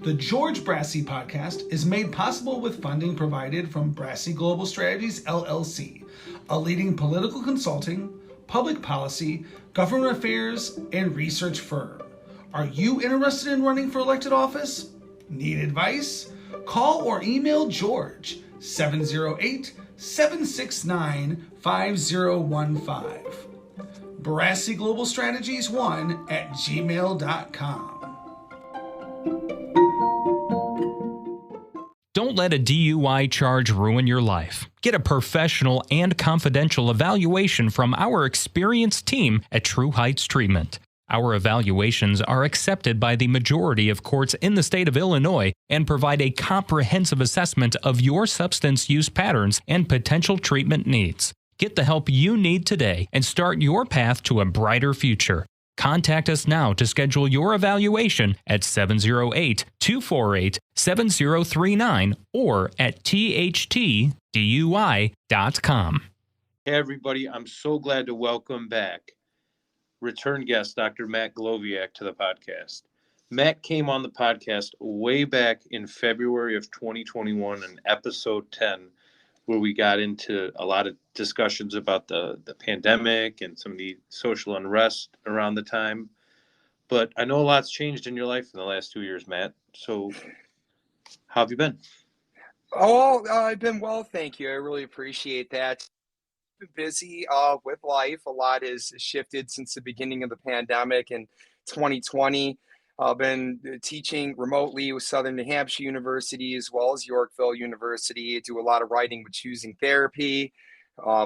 The George Brassey podcast is made possible with funding provided from Brassey Global Strategies, LLC, a leading political consulting, public policy, government affairs, and research firm. Are you interested in running for elected office? Need advice? Call or email George, 708-769-5015. Brassey Global Strategies 1@gmail.com. Don't let a DUI charge ruin your life. Get a professional and confidential evaluation from our experienced team at True Heights Treatment. Our evaluations are accepted by the majority of courts in the state of Illinois and provide a comprehensive assessment of your substance use patterns and potential treatment needs. Get the help you need today and start your path to a brighter future. Contact us now to schedule your evaluation at 708-248-7039 or at thtdui.com. Hey, everybody. I'm so glad to welcome back return guest Dr. Matt Glowiak to the podcast. Matt came on the podcast way back in February of 2021 in episode 10, where we got into a lot of discussions about the pandemic and some of the social unrest around the time. But I know a lot's changed in your life in the last 2 years, Matt. So how have you been? Oh, I've been well, thank you. I really appreciate that. Been busy with life. A lot has shifted since the beginning of the pandemic in 2020. I've been teaching remotely with Southern New Hampshire University as well as Yorkville University. I do a lot of writing with Choosing Therapy.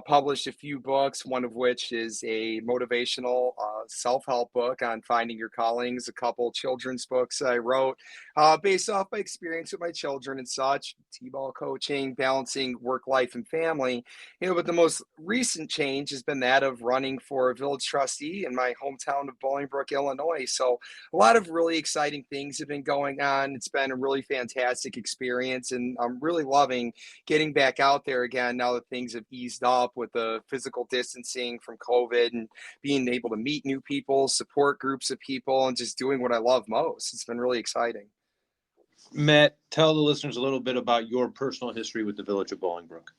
Published a few books, one of which is a motivational self-help book on finding your callings, a couple children's books I wrote based off my experience with my children and such, T-ball coaching, balancing work life and family. But the most recent change has been that of running for a village trustee in my hometown of Bolingbrook, Illinois. So a lot of really exciting things have been going on. It's been a really fantastic experience, and I'm really loving getting back out there again now that things have eased up with the physical distancing from COVID and being able to meet new people, support groups of people, and just doing what I love most. It's been really exciting. Matt, tell the listeners a little bit about your personal history with the Village of Bolingbrook.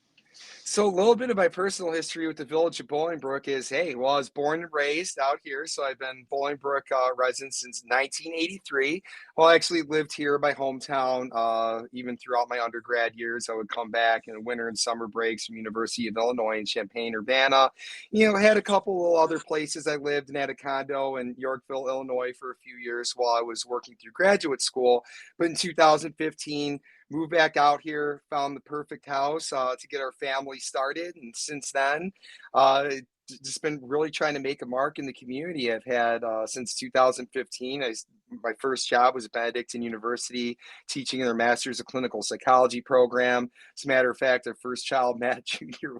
So a little bit of my personal history with the Village of Bolingbrook is, I was born and raised out here. So I've been Bolingbrook resident since 1983. Well, I actually lived here in my hometown even throughout my undergrad years. I would come back in the winter and summer breaks from University of Illinois in Champaign-Urbana. Had a couple of other places I lived and had a condo in Yorkville, Illinois for a few years while I was working through graduate school. But in 2015, moved back out here, found the perfect house to get our family started. And since then, just been really trying to make a mark in the community. I've had since 2015, my first job was at Benedictine University, teaching in their Master's of Clinical Psychology program. As a matter of fact, our first child, Matt Jr.,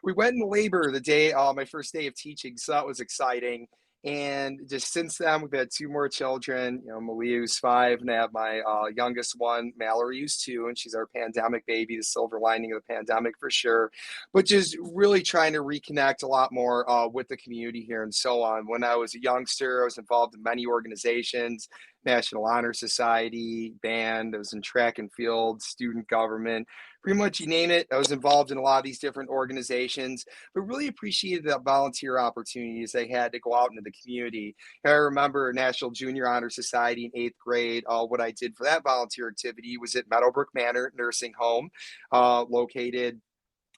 we went into labor the day, my first day of teaching. So that was exciting. And just since then, we've had two more children. Malia, who's 5, and I have my youngest one, Mallory, who's 2, and she's our pandemic baby, the silver lining of the pandemic for sure. But just really trying to reconnect a lot more with the community here and so on. When I was a youngster, I was involved in many organizations, National Honor Society, band. I was in track and field, student government. Pretty much you name it, I was involved in a lot of these different organizations, but really appreciated the volunteer opportunities they had to go out into the community. I remember National Junior Honor Society in 8th grade. What I did for that volunteer activity was at Meadowbrook Manor Nursing Home, located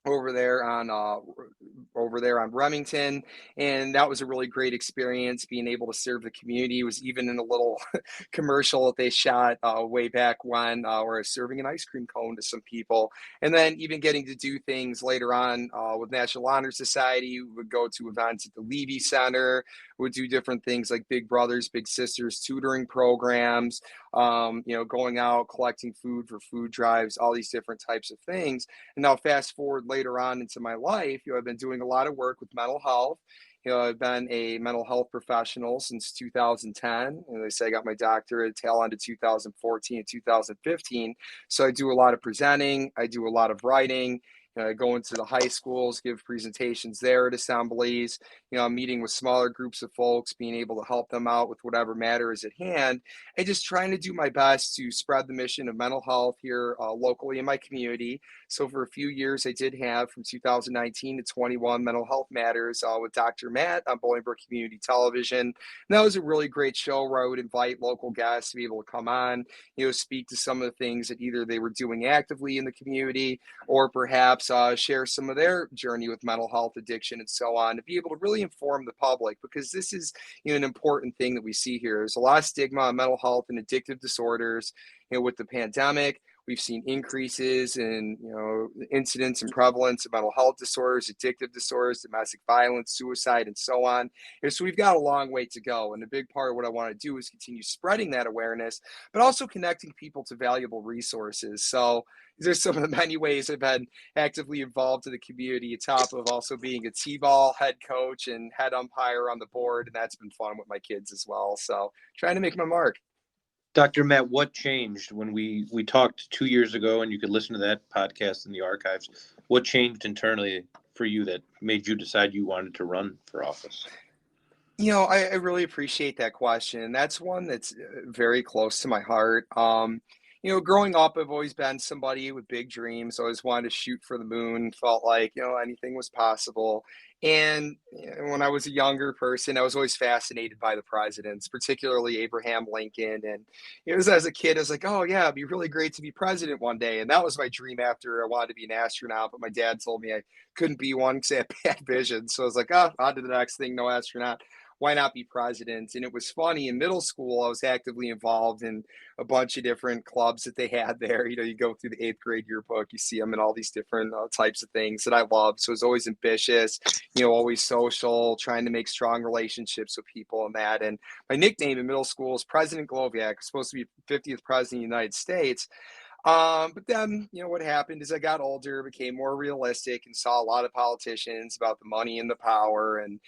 over there on Remington, and that was a really great experience. Being able to serve the community was even in a little commercial that they shot way back when, where I was serving an ice cream cone to some people, and then even getting to do things later on with National Honor Society. We would go to events at the Levy Center, would do different things like Big Brothers Big Sisters tutoring programs, going out collecting food for food drives, all these different types of things. And now fast forward later on into my life, I've been doing a lot of work with mental health. I've been a mental health professional since 2010. And they say I got my doctorate tail end of 2014 and 2015. So I do a lot of presenting. I do a lot of writing. Go into the high schools, give presentations there at assemblies, meeting with smaller groups of folks, being able to help them out with whatever matter is at hand, and just trying to do my best to spread the mission of mental health here locally in my community. So for a few years, I did have from 2019 to 21 Mental Health Matters with Dr. Matt on Bolingbrook Community Television. And that was a really great show where I would invite local guests to be able to come on, speak to some of the things that either they were doing actively in the community or perhaps share some of their journey with mental health, addiction, and so on, to be able to really inform the public, because this is an important thing that we see here. There's a lot of stigma on mental health and addictive disorders. With the pandemic, we've seen increases in incidence and prevalence of mental health disorders, addictive disorders, domestic violence, suicide, and so on. And so we've got a long way to go. And a big part of what I want to do is continue spreading that awareness, but also connecting people to valuable resources. So there's some of the many ways I've been actively involved in the community, on top of also being a T-ball head coach and head umpire on the board. And that's been fun with my kids as well. So trying to make my mark. Dr. Matt, what changed when we talked 2 years ago, and you could listen to that podcast in the archives? What changed internally for you that made you decide you wanted to run for office? I really appreciate that question. That's one that's very close to my heart. Growing up, I've always been somebody with big dreams. I always wanted to shoot for the moon, felt like, anything was possible. And when I was a younger person, I was always fascinated by the presidents, particularly Abraham Lincoln. And it was as a kid, I was like, oh, yeah, it'd be really great to be president one day. And that was my dream after I wanted to be an astronaut. But my dad told me I couldn't be one because I had bad vision. So I was like, on to the next thing, no astronaut. Why not be president? And it was funny, in middle school, I was actively involved in a bunch of different clubs that they had there. You go through the 8th grade yearbook, you see them in all these different types of things that I loved. So I was always ambitious, always social, trying to make strong relationships with people and that. And my nickname in middle school is President Glowiak. I'm supposed to be 50th president of the United States. But then, what happened is I got older, became more realistic, and saw a lot of politicians about the money and the power, and,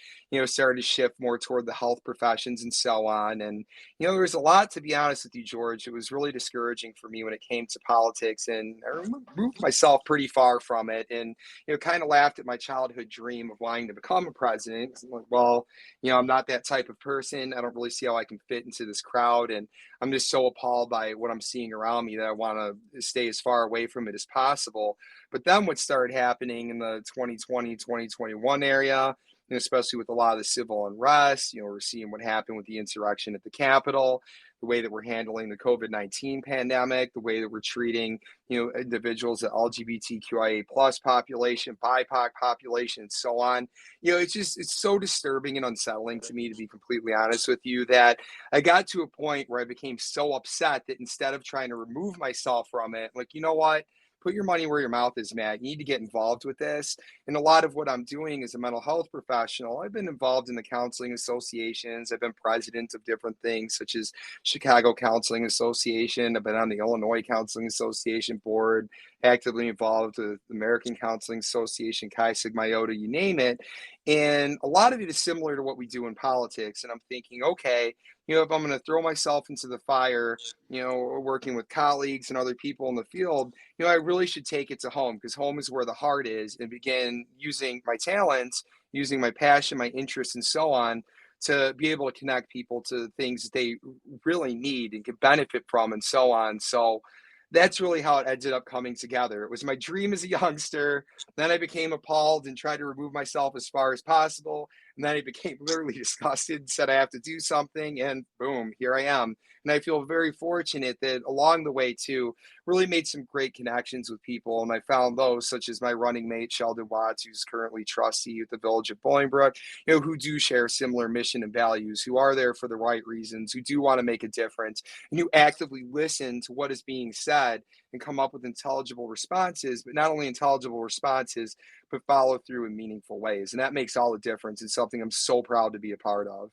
started to shift more toward the health professions and so on. And, there was a lot, to be honest with you, George. It was really discouraging for me when it came to politics, and I removed myself pretty far from it, and, kind of laughed at my childhood dream of wanting to become a president. I'm like, well, I'm not that type of person. I don't really see how I can fit into this crowd. And I'm just so appalled by what I'm seeing around me that I want to stay as far away from it as possible. But then what started happening in the 2020, 2021 area, especially with a lot of the civil unrest, we're seeing what happened with the insurrection at the Capitol, the way that we're handling the COVID-19 pandemic, the way that we're treating, individuals, the LGBTQIA plus population, BIPOC population, and so on. It's so disturbing and unsettling to me, to be completely honest with you, that I got to a point where I became so upset that instead of trying to remove myself from it, like, you know what? Put your money where your mouth is, Matt. You need to get involved with this. And a lot of what I'm doing as a mental health professional, I've been involved in the counseling associations. I've been president of different things, such as Chicago Counseling Association. I've been on the Illinois Counseling Association board, actively involved with the American Counseling Association, Chi Sigma Iota, you name it. And a lot of it is similar to what we do in politics. And I'm thinking, okay, if I'm going to throw myself into the fire, working with colleagues and other people in the field, I really should take it to home, because home is where the heart is, and begin using my talents, using my passion, my interests, and so on, to be able to connect people to things that they really need and can benefit from, and so on. So that's really how it ended up coming together. It was my dream as a youngster. Then I became appalled and tried to remove myself as far as possible. And then I became literally disgusted and said I have to do something. And boom, here I am. And I feel very fortunate that along the way, too, really made some great connections with people. And I found those, such as my running mate, Sheldon Watts, who's currently trustee at the Village of Bolingbrook, who do share similar mission and values, who are there for the right reasons, who do want to make a difference, and who actively listen to what is being said and come up with intelligible responses, but not only intelligible responses, but follow through in meaningful ways. And that makes all the difference. It's something I'm so proud to be a part of.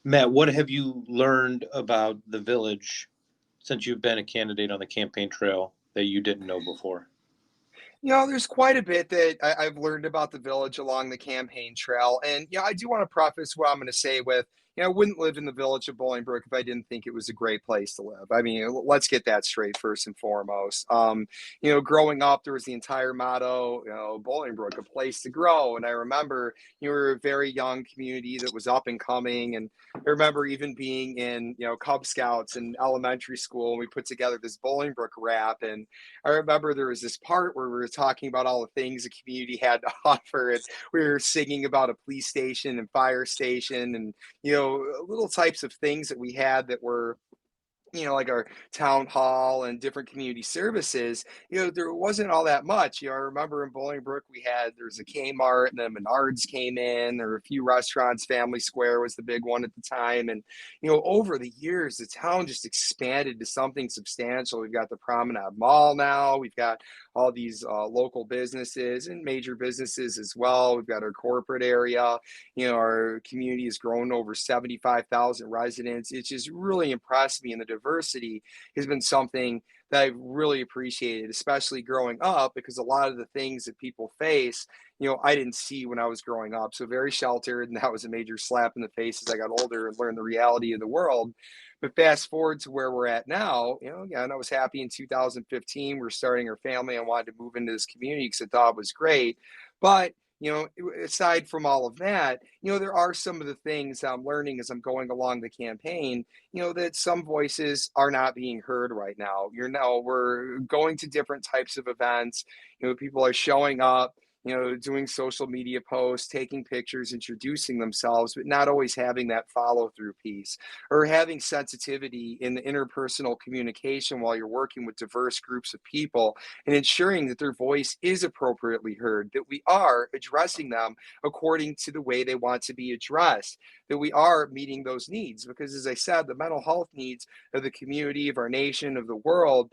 Matt, what have you learned about the Village since you've been a candidate on the campaign trail that you didn't know before? There's quite a bit that I've learned about the Village along the campaign trail. And, I do want to preface what I'm going to say with, I wouldn't live in the village of Bolingbrook if I didn't think it was a great place to live. I mean, let's get that straight first and foremost. Growing up, there was the entire motto, Bolingbrook, a place to grow. And I remember you were a very young community that was up and coming. And I remember even being in, Cub Scouts in elementary school, and we put together this Bolingbrook rap. And I remember there was this part where we were talking about all the things the community had to offer. And we were singing about a police station and fire station and, little types of things that we had that were like our town hall and different community services, there wasn't all that much. I remember in Bolingbrook, there's a Kmart and then Menards came in, there were a few restaurants, Family Square was the big one at the time. And, over the years, the town just expanded to something substantial. We've got the Promenade Mall now. We've got all these local businesses and major businesses as well. We've got our corporate area. Our community has grown to over 75,000 residents. It just really impressed me, and the diversity has been something that I've really appreciated, especially growing up, because a lot of the things that people face, I didn't see when I was growing up. So very sheltered, and that was a major slap in the face as I got older and learned the reality of the world. But fast forward to where we're at now, again, I was happy in 2015. We're starting our family. I wanted to move into this community because I thought it was great. But aside from all of that, there are some of the things I'm learning as I'm going along the campaign, that some voices are not being heard right now. We're going to different types of events, people are showing up, doing social media posts, taking pictures, introducing themselves, but not always having that follow through piece, or having sensitivity in the interpersonal communication while you're working with diverse groups of people, and ensuring that their voice is appropriately heard, that we are addressing them according to the way they want to be addressed, that we are meeting those needs. Because as I said, the mental health needs of the community, of our nation, of the world,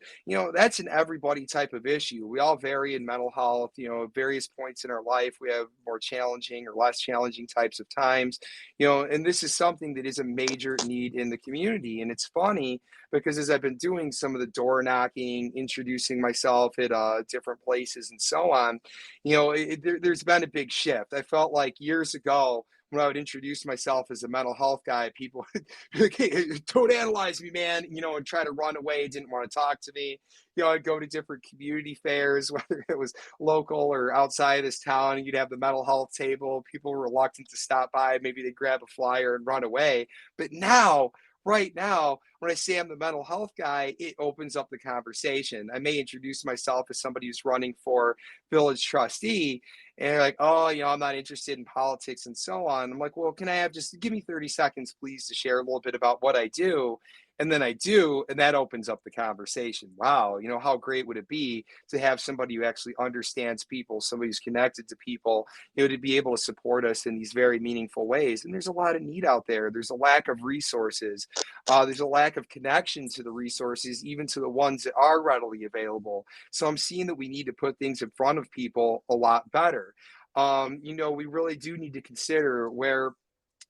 that's an everybody type of issue. We all vary in mental health, various points in our life. We have more challenging or less challenging types of times, and this is something that is a major need in the community. And it's funny because as I've been doing some of the door knocking, introducing myself at different places and so on, there's been a big shift. I felt like years ago, when I would introduce myself as a mental health guy, people would be like, hey, don't analyze me, man, and try to run away, didn't want to talk to me. I'd go to different community fairs, whether it was local or outside of this town, and you'd have the mental health table. People were reluctant to stop by. Maybe they'd grab a flyer and run away. But now, right now, when I say I'm the mental health guy, it opens up the conversation. I may introduce myself as somebody who's running for village trustee, and they're like, oh, I'm not interested in politics and so on. I'm like, well, can I have just give me 30 seconds, please, to share a little bit about what I do? And then I do, and that opens up the conversation. Wow, how great would it be to have somebody who actually understands people, somebody who's connected to people, to be able to support us in these very meaningful ways. And there's a lot of need out there. There's a lack of resources. There's a lack of connection to the resources, even to the ones that are readily available. So I'm seeing that we need to put things in front of people a lot better. We really do need to consider where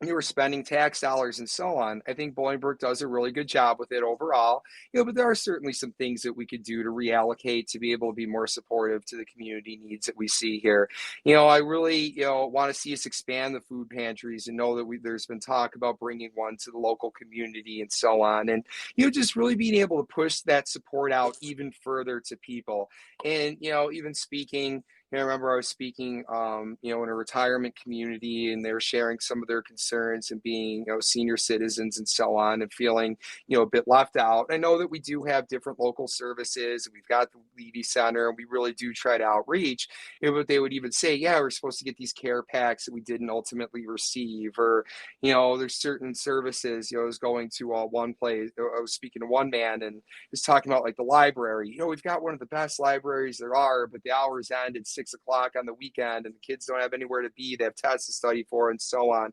were spending tax dollars and so on. I think Bolingbrook does a really good job with it overall, but there are certainly some things that we could do to reallocate to be able to be more supportive to the community needs that we see here. I really, want to see us expand the food pantries, and know that there's been talk about bringing one to the local community and so on. And, just really being able to push that support out even further to people. And, even speaking, I remember I was speaking, in a retirement community, and they were sharing some of their concerns and being, senior citizens and so on, and feeling, a bit left out. I know that we do have different local services. We've got the Levy Center, and we really do try to outreach. But they would even say, yeah, we're supposed to get these care packs that we didn't ultimately receive, or, there's certain services. I was going to one place, I was speaking to one man, and he was talking about like the library. We've got one of the best libraries there are, but the hours end at 6 o'clock on the weekend, and the kids don't have anywhere to be. They have tests to study for and so on,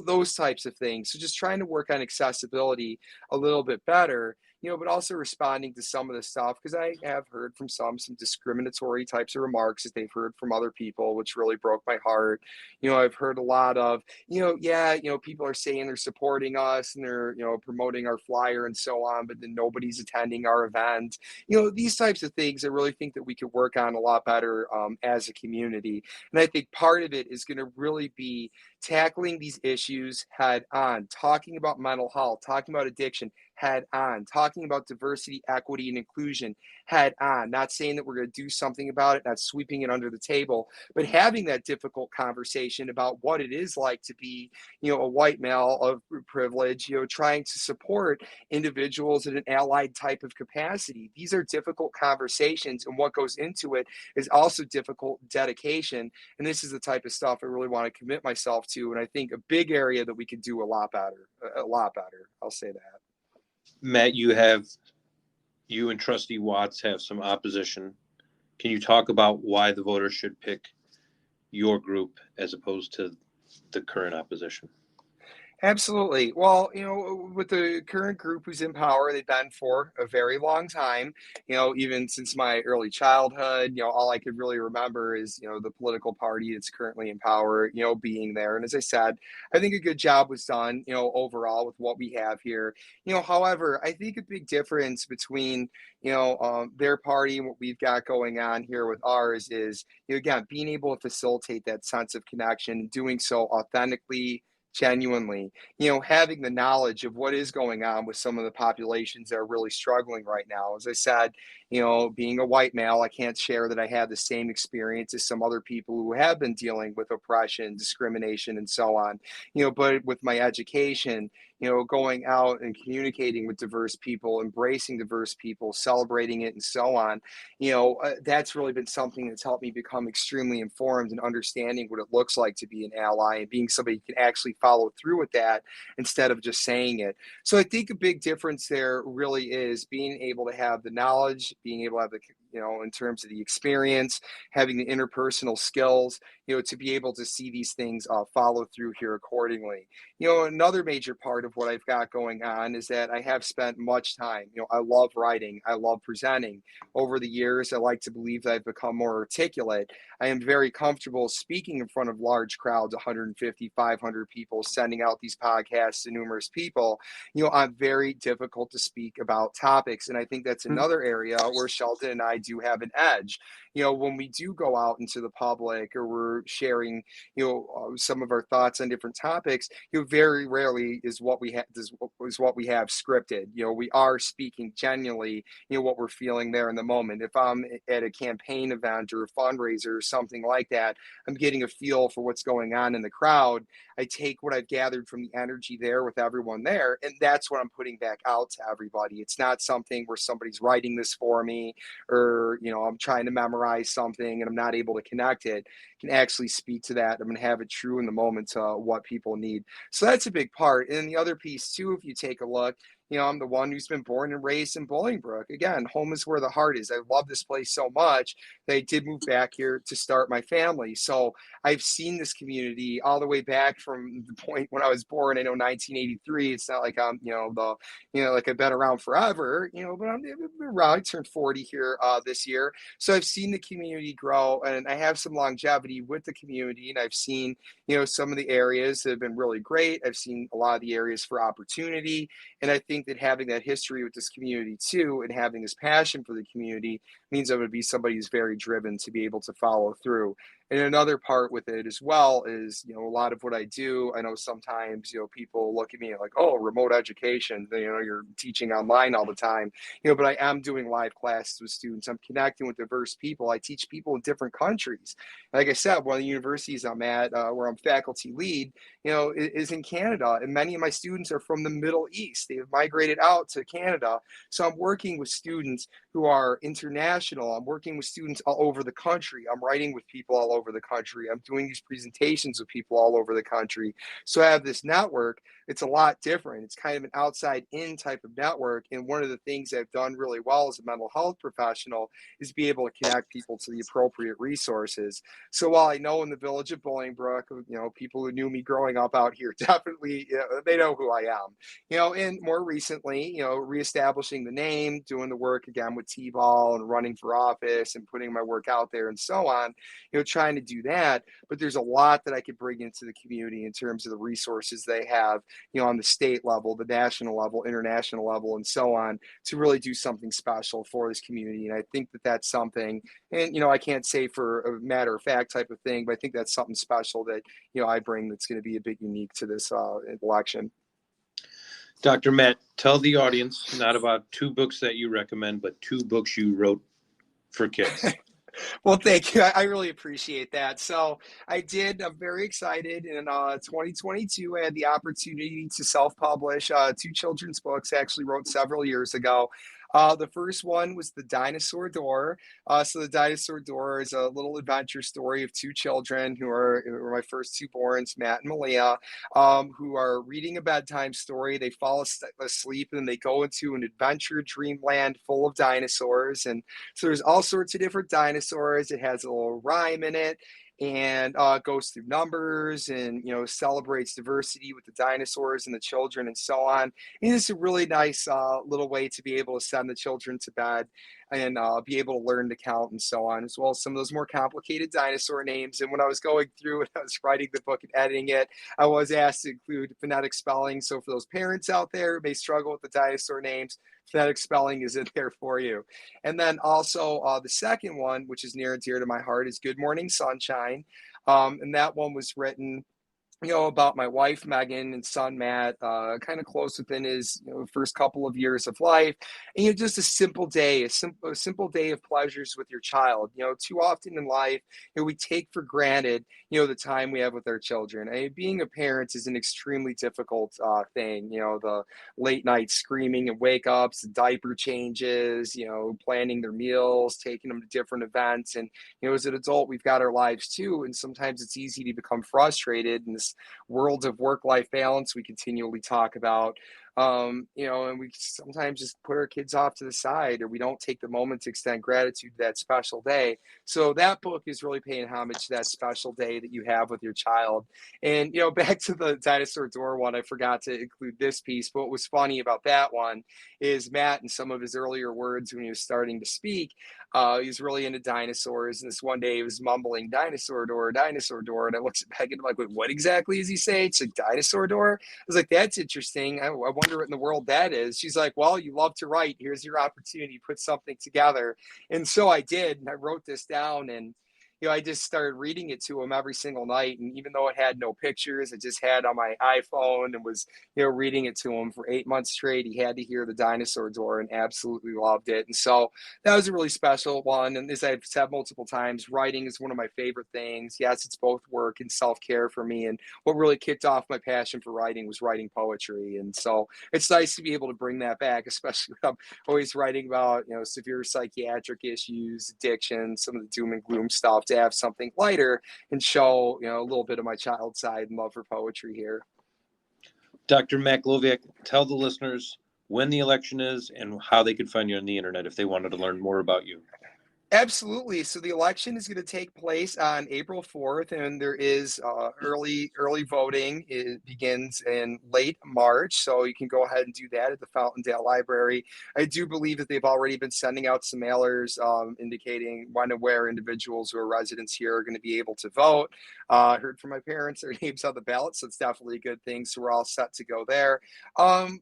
those types of things. So just trying to work on accessibility a little bit better. but also responding to some of the stuff, because I have heard from some discriminatory types of remarks that they've heard from other people, which really broke my heart. I've heard a lot of, yeah, people are saying they're supporting us and they're, promoting our flyer and so on, but then nobody's attending our event. These types of things I really think that we could work on a lot better as a community. And I think part of it is going to really be tackling these issues head on, talking about mental health, talking about addiction head on, talking about diversity, equity, and inclusion head on. Not saying that we're going to do something about it, not sweeping it under the table, but having that difficult conversation about what it is like to be, a white male of privilege, trying to support individuals in an allied type of capacity. These are difficult conversations, and what goes into it is also difficult dedication. And this is the type of stuff I really want to commit myself to. And I think a big area that we could do a lot better. I'll say that. Matt, you and Trustee Watts have some opposition. Can you talk about why the voters should pick your group as opposed to the current opposition? Absolutely. Well, with the current group who's in power, they've been for a very long time, even since my early childhood, all I could really remember is, the political party that's currently in power, being there. And as I said, I think a good job was done, overall with what we have here. However, I think a big difference between, their party and what we've got going on here with ours is, again, being able to facilitate that sense of connection, doing so authentically, genuinely, having the knowledge of what is going on with some of the populations that are really struggling right now. As I said, being a white male, I can't share that I had the same experience as some other people who have been dealing with oppression, discrimination, and so on. But with my education, going out and communicating with diverse people, embracing diverse people, celebrating it, and so on, that's really been something that's helped me become extremely informed and understanding what it looks like to be an ally and being somebody who can actually follow through with that instead of just saying it. So I think a big difference there really is being able to have the knowledge, being able to have the, in terms of the experience, having the interpersonal skills, to be able to see these things follow through here accordingly. Another major part of what I've got going on is that I have spent much time, I love writing, I love presenting. Over the years, I like to believe that I've become more articulate. I am very comfortable speaking in front of large crowds, 150, 500 people, sending out these podcasts to numerous people. I'm very difficult to speak about topics. And I think that's another area where Sheldon and I do have an edge. When we do go out into the public or we're sharing, some of our thoughts on different topics, very rarely is what we have is what we have scripted. We are speaking genuinely, what we're feeling there in the moment. If I'm at a campaign event or a fundraiser or something like that, I'm getting a feel for what's going on in the crowd. I take what I've gathered from the energy there with everyone there, and that's what I'm putting back out to everybody. It's not something where somebody's writing this for me or, I'm trying to memorize something and I'm not able to connect it. I can actually speak to that. I'm going to have it true in the moment to what people need. So that's a big part. And the other piece too, if you take a look, I'm the one who's been born and raised in Bolingbrook. Again, home is where the heart is. I love this place so much that I did move back here to start my family. So I've seen this community all the way back from the point when I was born. I know 1983. It's not like I'm, like I've been around forever, but I'm around. I turned 40 here this year. So I've seen the community grow and I have some longevity with the community. And I've seen, some of the areas that have been really great. I've seen a lot of the areas for opportunity. And I think that having that history with this community too, and having this passion for the community means I'm going to be somebody who's very driven to be able to follow through. And another part with it as well is, a lot of what I do, I know sometimes, people look at me like, oh, remote education, you're teaching online all the time, but I am doing live classes with students. I'm connecting with diverse people. I teach people in different countries. Like I said, one of the universities I'm at, where I'm faculty lead, is in Canada. And many of my students are from the Middle East. They have migrated out to Canada. So I'm working with students who are international. I'm working with students all over the country. I'm writing with people all over the country. I'm doing these presentations with people all over the country. So I have this network it's a lot different. It's kind of an outside in type of network. And one of the things I've done really well as a mental health professional is be able to connect people to the appropriate resources. So while I know in the village of Bolingbrook, people who knew me growing up out here definitely, they know who I am. And more recently, reestablishing the name, doing the work again with T-ball and running for office and putting my work out there and so on, trying to do that. But there's a lot that I could bring into the community in terms of the resources they have, on the state level, the national level, international level, and so on, to really do something special for this community. And I think that that's something, and, I can't say for a matter of fact type of thing, but I think that's something special that, I bring that's going to be a bit unique to this election. Dr. Matt, tell the audience not about 2 books that you recommend, but 2 books you wrote for kids. Well, thank you. I really appreciate that. So I'm very excited. In 2022, I had the opportunity to self-publish 2 children's books. I actually wrote several years ago. The first one was The Dinosaur Door. So The Dinosaur Door is a little adventure story of 2 children who are my first 2 borns, Matt and Malia, who are reading a bedtime story. They fall asleep and they go into an adventure dreamland full of dinosaurs. And so there's all sorts of different dinosaurs. It has a little rhyme in it, and goes through numbers and celebrates diversity with the dinosaurs and the children and so on. And it's a really nice little way to be able to send the children to bed and be able to learn to count and so on, as well as some of those more complicated dinosaur names. And when I was going through and I was writing the book and editing it, I was asked to include phonetic spelling. So for those parents out there who may struggle with the dinosaur names, phonetic spelling is in there for you. And then also the second one, which is near and dear to my heart, is Good Morning Sunshine. And that one was written about my wife, Megan, and son, Matt, kind of close within his first couple of years of life. And, just a simple day, a simple day of pleasures with your child. Too often in life, we take for granted, the time we have with our children. Being a parent is an extremely difficult thing. The late night screaming and wake ups, the diaper changes, planning their meals, taking them to different events. And, as an adult, we've got our lives too. And sometimes it's easy to become frustrated in this world of work-life balance we continually talk about. And we sometimes just put our kids off to the side, or we don't take the moment to extend gratitude to that special day. So that book is really paying homage to that special day that you have with your child. And, back to the Dinosaur Door one, I forgot to include this piece, but what was funny about that one is Matt, in some of his earlier words when he was starting to speak, he's really into dinosaurs. And this one day he was mumbling dinosaur door. And I looked at Megan, I'm like, wait, what exactly is he saying? It's a dinosaur door. I was like, that's interesting. I wonder what in the world that is. She's like, well, you love to write. Here's your opportunity. Put something together. And so I did. And I wrote this down, and I just started reading it to him every single night. And even though it had no pictures, I just had on my iPhone and was, reading it to him for 8 months straight. He had to hear the Dinosaur Door and absolutely loved it. And so that was a really special one. And as I've said multiple times, writing is one of my favorite things. Yes, it's both work and self-care for me. And what really kicked off my passion for writing was writing poetry. And so it's nice to be able to bring that back, especially when I'm always writing about, severe psychiatric issues, addiction, some of the doom and gloom stuff, to have something lighter and show, a little bit of my child side and love for poetry here. Dr. Matt Glowiak, tell the listeners when the election is and how they could find you on the internet if they wanted to learn more about you. Absolutely. So the election is going to take place on April 4th, and there is early voting. It begins in late March, so you can go ahead and do that at the Fountaindale Library. I do believe that they've already been sending out some mailers indicating when and where individuals who are residents here are going to be able to vote. I heard from my parents their names on the ballot, so it's definitely a good thing. So we're all set to go there.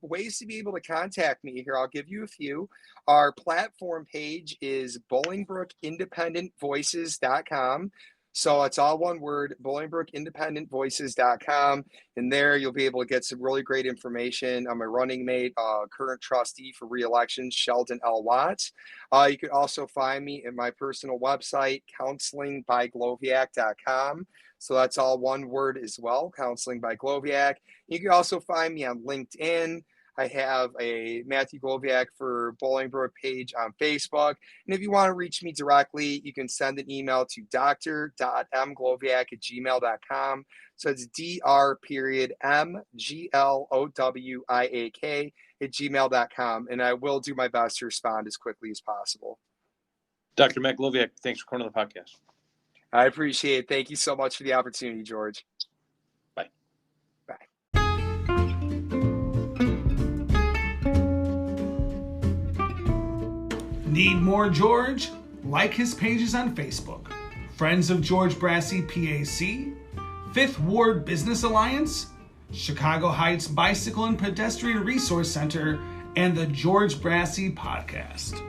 Ways to be able to contact me here, I'll give you a few. Our platform page is BolingbrookIndependentVoices.com. So it's all one word, BolingbrookIndependentVoices.com. And there you'll be able to get some really great information on my running mate, current trustee for re-election, Sheldon L. Watts. You can also find me at my personal website, counselingbyglowiak.com. So that's all one word as well, Counseling by Glowiak. You can also find me on LinkedIn. I have a Matthew Glowiak for Bolingbrook page on Facebook. And if you want to reach me directly, you can send an email to dr.mglowiak@gmail.com. So it's dr.mglowiak@gmail.com. And I will do my best to respond as quickly as possible. Dr. Matt Glowiak, thanks for coming on the podcast. I appreciate it. Thank you so much for the opportunity, George. Bye. Bye. Need more George? Like his pages on Facebook. Friends of George Brassey PAC, Fifth Ward Business Alliance, Chicago Heights Bicycle and Pedestrian Resource Center, and the George Brassey Podcast.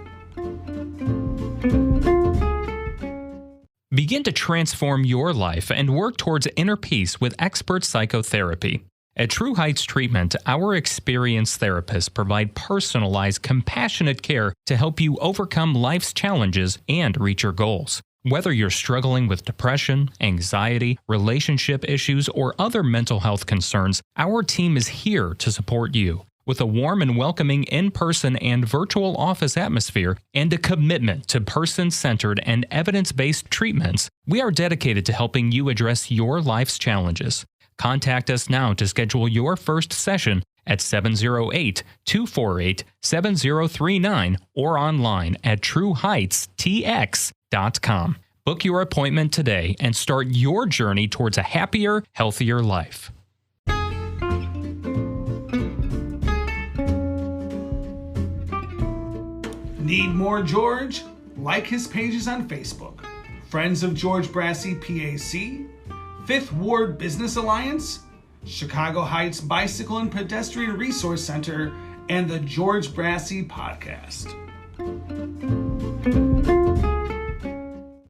Begin to transform your life and work towards inner peace with expert psychotherapy. At True Heights Treatment, our experienced therapists provide personalized, compassionate care to help you overcome life's challenges and reach your goals. Whether you're struggling with depression, anxiety, relationship issues, or other mental health concerns, our team is here to support you. With a warm and welcoming in-person and virtual office atmosphere and a commitment to person-centered and evidence-based treatments, we are dedicated to helping you address your life's challenges. Contact us now to schedule your first session at 708-248-7039 or online at trueheightstx.com. Book your appointment today and start your journey towards a happier, healthier life. Need more George? Like his pages on Facebook. Friends of George Brassey PAC, Fifth Ward Business Alliance, Chicago Heights Bicycle and Pedestrian Resource Center, and the George Brassey Podcast.